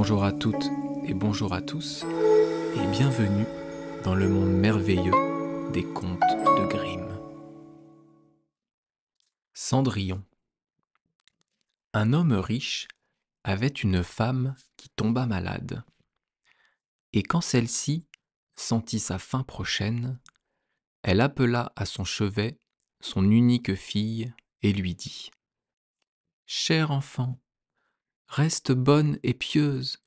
Bonjour à toutes et bonjour à tous, et bienvenue dans le monde merveilleux des contes de Grimm. Cendrillon. Un homme riche avait une femme qui tomba malade, et quand celle-ci sentit sa fin prochaine, elle appela à son chevet son unique fille et lui dit : « Cher enfant, reste bonne et pieuse,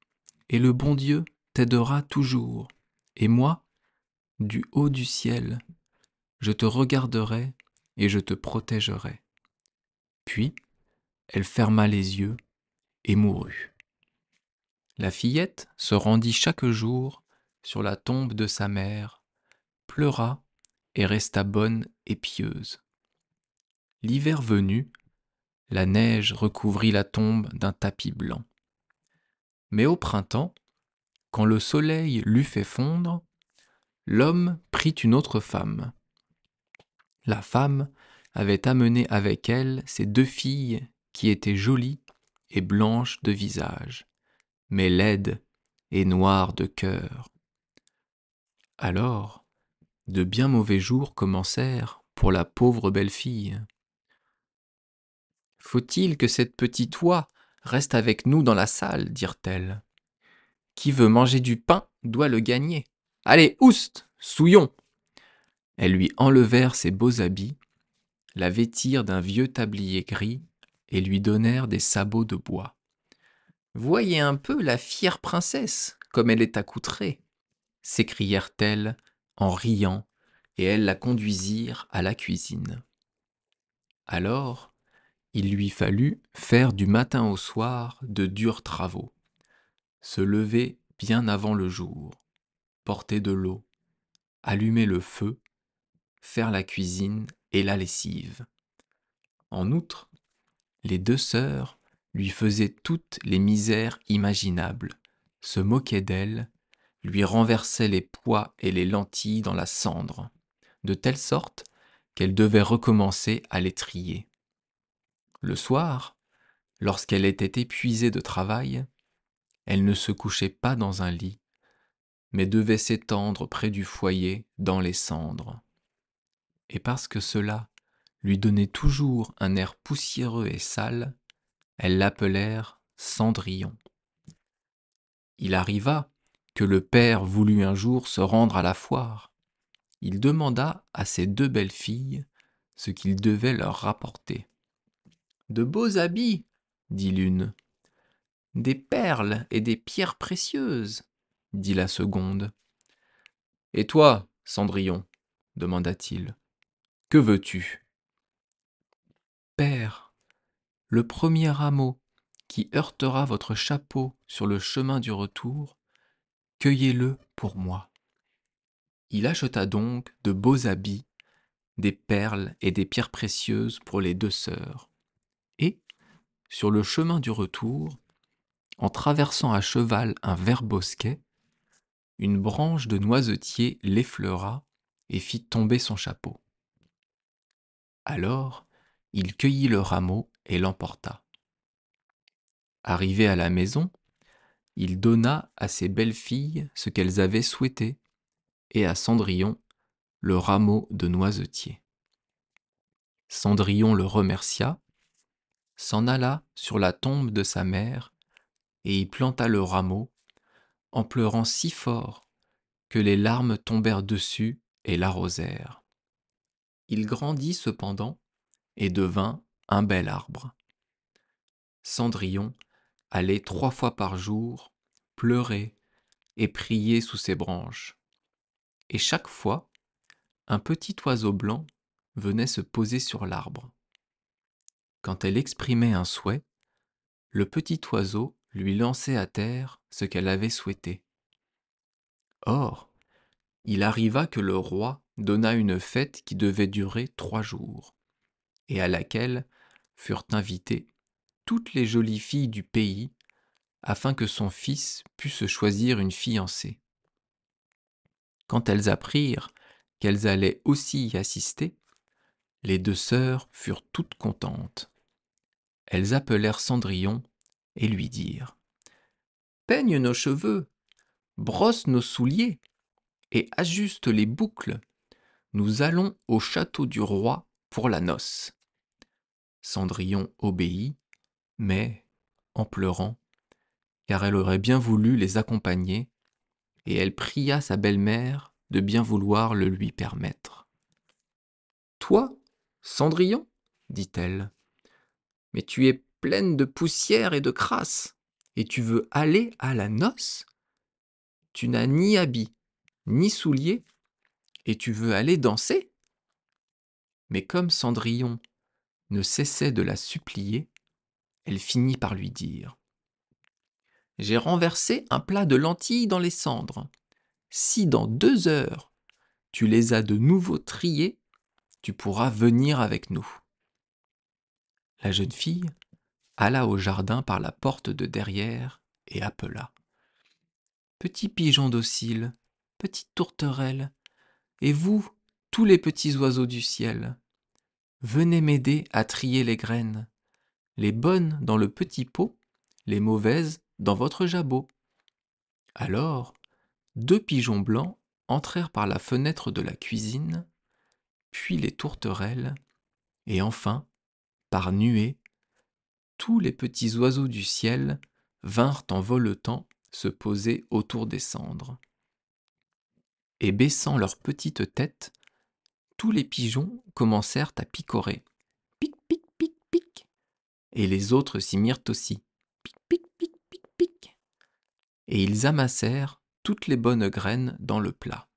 et le bon Dieu t'aidera toujours, et moi, du haut du ciel, je te regarderai et je te protégerai. » Puis, elle ferma les yeux et mourut. La fillette se rendit chaque jour sur la tombe de sa mère, pleura et resta bonne et pieuse. L'hiver venu, la neige recouvrit la tombe d'un tapis blanc. Mais au printemps, quand le soleil l'eut fait fondre, l'homme prit une autre femme. La femme avait amené avec elle ses deux filles qui étaient jolies et blanches de visage, mais laides et noires de cœur. Alors, de bien mauvais jours commencèrent pour la pauvre belle-fille. « Faut-il que cette petite oie reste avec nous dans la salle, dirent-elles. Qui veut manger du pain doit le gagner. Allez, oust, souillons !» Elles lui enlevèrent ses beaux habits, la vêtirent d'un vieux tablier gris et lui donnèrent des sabots de bois. « Voyez un peu la fière princesse, comme elle est accoutrée !» s'écrièrent-elles en riant, et elles la conduisirent à la cuisine. Alors, il lui fallut faire du matin au soir de durs travaux, se lever bien avant le jour, porter de l'eau, allumer le feu, faire la cuisine et la lessive. En outre, les deux sœurs lui faisaient toutes les misères imaginables, se moquaient d'elle, lui renversaient les pois et les lentilles dans la cendre, de telle sorte qu'elle devait recommencer à les trier. Le soir, lorsqu'elle était épuisée de travail, elle ne se couchait pas dans un lit, mais devait s'étendre près du foyer dans les cendres. Et parce que cela lui donnait toujours un air poussiéreux et sale, elles l'appelèrent Cendrillon. Il arriva que le père voulut un jour se rendre à la foire. Il demanda à ses deux belles filles ce qu'il devait leur rapporter. « De beaux habits, » dit l'une. « Des perles et des pierres précieuses, » dit la seconde. « Et toi, Cendrillon, » demanda-t-il, « que veux-tu ? » « Père, le premier rameau qui heurtera votre chapeau sur le chemin du retour, cueillez-le pour moi. » Il acheta donc de beaux habits, des perles et des pierres précieuses pour les deux sœurs. Et, sur le chemin du retour, en traversant à cheval un vert bosquet, une branche de noisetier l'effleura et fit tomber son chapeau. Alors, il cueillit le rameau et l'emporta. Arrivé à la maison, il donna à ses belles filles ce qu'elles avaient souhaité, et à Cendrillon le rameau de noisetier. Cendrillon le remercia, s'en alla sur la tombe de sa mère et y planta le rameau, en pleurant si fort que les larmes tombèrent dessus et l'arrosèrent. Il grandit cependant et devint un bel arbre. Cendrillon allait 3 fois par jour pleurer et prier sous ses branches, et chaque fois, un petit oiseau blanc venait se poser sur l'arbre. Quand elle exprimait un souhait, le petit oiseau lui lançait à terre ce qu'elle avait souhaité. Or, il arriva que le roi donna une fête qui devait durer 3 jours, et à laquelle furent invitées toutes les jolies filles du pays, afin que son fils pût se choisir une fiancée. Quand elles apprirent qu'elles allaient aussi y assister, les deux sœurs furent toutes contentes. Elles appelèrent Cendrillon et lui dirent : peigne nos cheveux, brosse nos souliers et ajuste les boucles. Nous allons au château du roi pour la noce. Cendrillon obéit, mais en pleurant, car elle aurait bien voulu les accompagner, et elle pria sa belle-mère de bien vouloir le lui permettre. « Toi, Cendrillon, dit-elle, mais tu es pleine de poussière et de crasse, et tu veux aller à la noce? Tu n'as ni habit, ni souliers, et tu veux aller danser ?» Mais comme Cendrillon ne cessait de la supplier, elle finit par lui dire : « J'ai renversé un plat de lentilles dans les cendres. Si dans 2 heures tu les as de nouveau triées, tu pourras venir avec nous. » La jeune fille alla au jardin par la porte de derrière et appela : « Petit pigeon docile, petite tourterelle, et vous, tous les petits oiseaux du ciel, venez m'aider à trier les graines, les bonnes dans le petit pot, les mauvaises dans votre jabot. » Alors, 2 pigeons blancs entrèrent par la fenêtre de la cuisine, puis les tourterelles, et enfin, par nuées, tous les petits oiseaux du ciel vinrent en voletant se poser autour des cendres. Et baissant leurs petites têtes, tous les pigeons commencèrent à picorer. Pic, pic, pic, pic. Et les autres s'y mirent aussi. Pic, pic, pic, pic, pic. Et ils amassèrent toutes les bonnes graines dans le plat.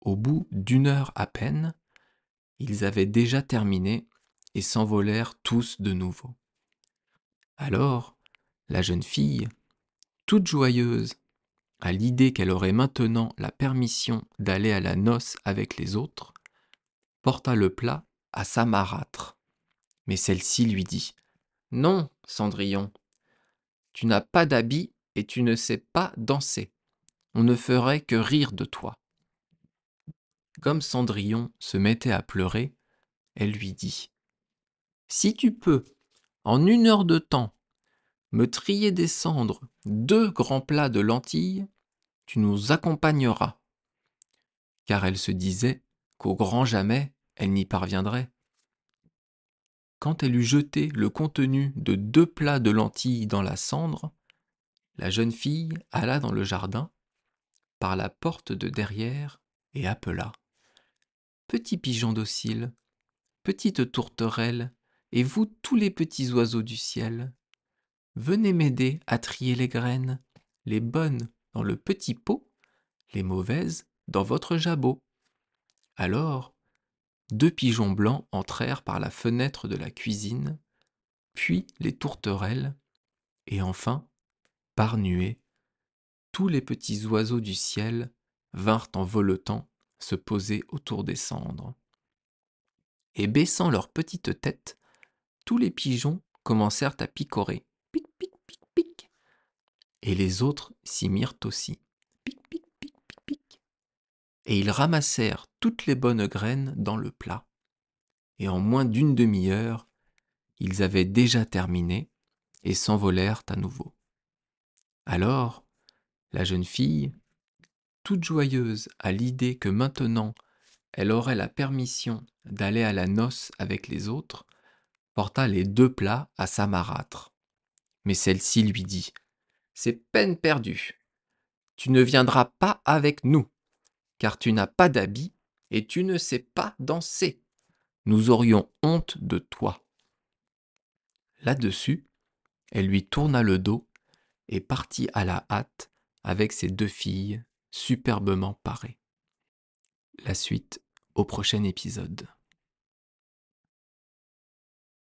Au bout d'1 heure à peine, ils avaient déjà terminé et s'envolèrent tous de nouveau. Alors, la jeune fille, toute joyeuse, à l'idée qu'elle aurait maintenant la permission d'aller à la noce avec les autres, porta le plat à sa marâtre. Mais celle-ci lui dit : « Non, Cendrillon, tu n'as pas d'habit et tu ne sais pas danser. On ne ferait que rire de toi. » Comme Cendrillon se mettait à pleurer, elle lui dit : « Si tu peux, en 1 heure de temps, me trier des cendres 2 grands plats de lentilles, tu nous accompagneras. » Car elle se disait qu'au grand jamais, elle n'y parviendrait. Quand elle eut jeté le contenu de 2 plats de lentilles dans la cendre, la jeune fille alla dans le jardin, par la porte de derrière, et appela : « Petit pigeon docile, petite tourterelle, et vous tous les petits oiseaux du ciel, venez m'aider à trier les graines, les bonnes dans le petit pot, les mauvaises dans votre jabot. » Alors, 2 pigeons blancs entrèrent par la fenêtre de la cuisine, puis les tourterelles, et enfin, par nuées, tous les petits oiseaux du ciel vinrent en voletant se poser autour des cendres. Et baissant leurs petites têtes, tous les pigeons commencèrent à picorer. Pic, pic, pic, pic. Et les autres s'y mirent aussi. Pic, pic, pic, pic, pic. Et ils ramassèrent toutes les bonnes graines dans le plat. Et en moins d'1 demi-heure, ils avaient déjà terminé et s'envolèrent à nouveau. Alors, la jeune fille, toute joyeuse à l'idée que maintenant elle aurait la permission d'aller à la noce avec les autres, porta les 2 plats à sa marâtre. Mais celle-ci lui dit : « C'est peine perdue. Tu ne viendras pas avec nous, car tu n'as pas d'habit et tu ne sais pas danser. Nous aurions honte de toi. » Là-dessus, elle lui tourna le dos et partit à la hâte avec ses 2 filles superbement parées. La suite au prochain épisode.